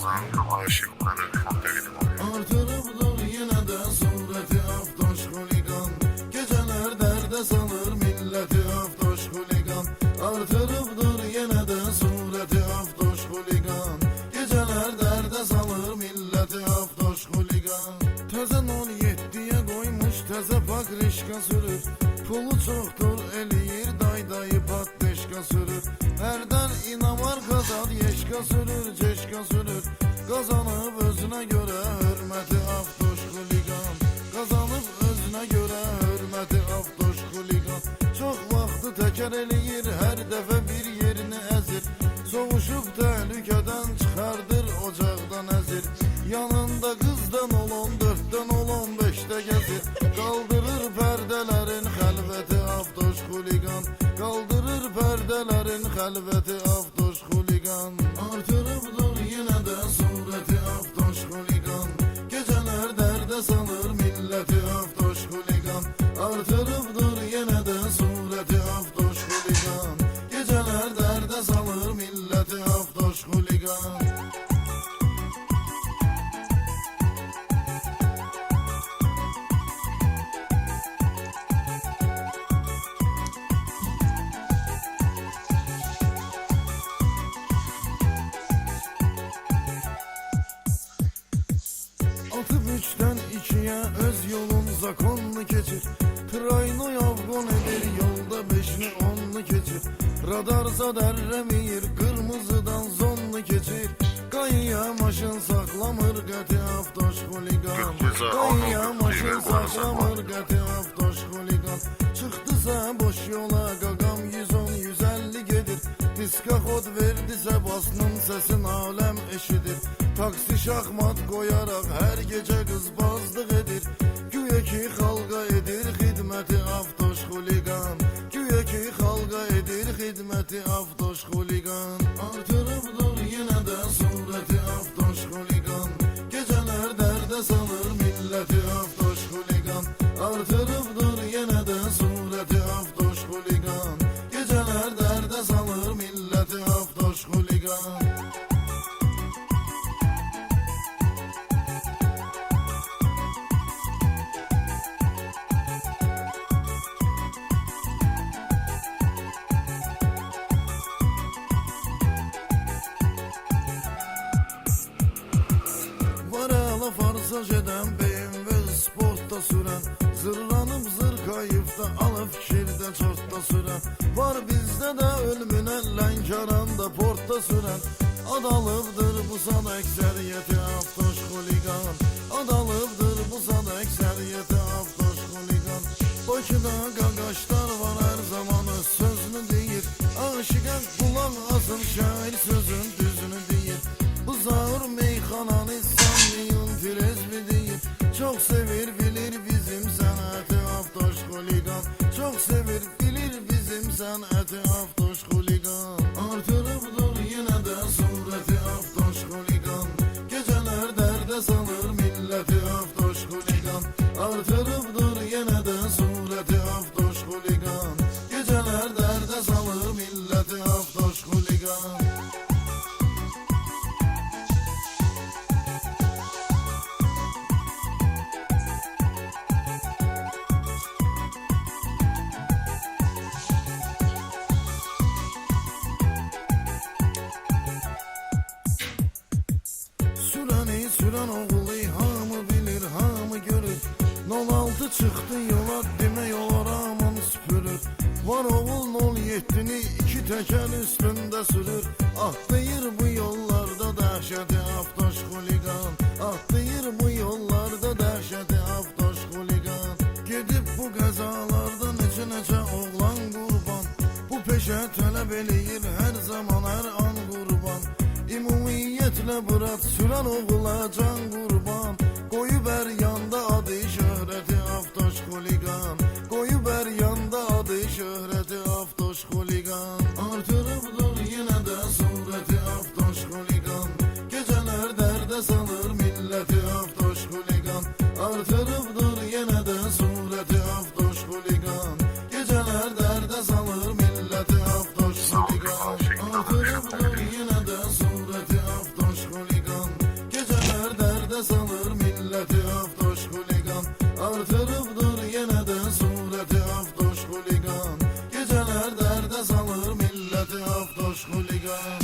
Zanlı aşıkları takdim oluyor. Artırıbdır yine de sureti aftoş huligan. Geceler derde salır milleti aftoş huligan. Artırıbdır yine de sureti aftoş huligan. Geceler derde salır milleti aftoş huligan. Tezen 17'ye koymuş teze pakrişka sürür. Pulu çoktur eliyir daydayı patleşka sürür. Herden inamar kazan yeşka sürür ceşka sürür. Kazanıp özüne göre hürmeti aftoş huligan. Kazanıp özüne göre hürmeti aftoş huligan. Çok vakti teker eliyir her defa bir yerini ezir. Soğuşup tehlikeden çıkardır ocaktan ezir. Yanında kızdan ol 14'ten ol 15'te gezir. Kaldırır perdelerin halveti aftoş huligan. Kaldırır perdelerin halveti aftoş huligan. Artırıbdır yine de sureti aftoş huligan. Geceler derde salır milleti aftoş huligan. Artırıbdır yine de sureti aftoş huligan. Geceler derde salır milleti aftoş huligan. Atıp 3'ten 2'ye öz yolun zakonlu keçir. Trayno yavgon edir yolda 5'ni 10'lu keçir. Radarza derremiyir kırmızıdan zonlu keçir. Kayıya maşın saklamır gati aftoş huligan. Kayıya maşın saklamır gati aftoş huligan. Çıktısa boş yola gagam 110-150 gedir. Diska kod verdise basnın sesin alem eşidir. Taksi şahmat koyarak her gece kızbazlık edir. Güya ki halka edir hizmeti aftoş huligan. Güya ki halka edir hizmeti aftoş huligan. Artırıbdır yine de sureti aftoş huligan. Geceler derde salır milleti aftoş huligan. Artırıbdır yine de sureti aftoş huligan. Geceler derde salır milleti aftoş huligan. Varala farsaj eden BMW sportta süren. Zırlanıp zırkayıp da alıp fikirde çortta süren. Var bizde de ölümüne lenkaranda portta süren. Adalıbdır bu sana ekseriyeti aftoş huligan. Adalıbdır bu sana ekseriyeti aftoş huligan. Bakıda gagaşlar var her zaman öz sözünü deyir. Aşıka kulak asın şair sözün düzünü deyir. Bu zağır meyxananı sanmayın trezvi deyir. Çok sevir bilir bizim sanatı aftoş huligan. Çok sevir bilir bizim sanatı aftoş huligan. Artırıbdır yine de sureti aftoş huligan. Geceler derde salır milleti aftoş huligan. Artırıbdır yine de sureti aftoş huligan. Geceler derde salır milleti aftoş huligan. Süreni süren oğlu hamı bilir hamı görür. 06 çıktı yola deme yola aman süpürür. Var oğul 07'ni iki teker üstünde sürür. Atlayır bu yollarda dehşeti aftoş huligan. Atlayır bu yollarda dehşeti aftoş huligan. Gidip bu kazalarda neçə oğlan kurban. Bu peşe talep eləyir her zaman her an kurban. İmumiyetle bırak süren oğula can kurban. Koyu ber yanda adı şöhreti aftoş huligan. Koyu ber yanda adı şöhreti aftoş huligan. Artırıbdır yine de sureti aftoş huligan. Geceler derde salır milleti aftoş huligan. Artırıbdır yine de sureti aftoş huligan. Geceler derde salır milleti aftoş huligan. Artırıbdır yine de sureti aftoş huligan. aftoş xuligan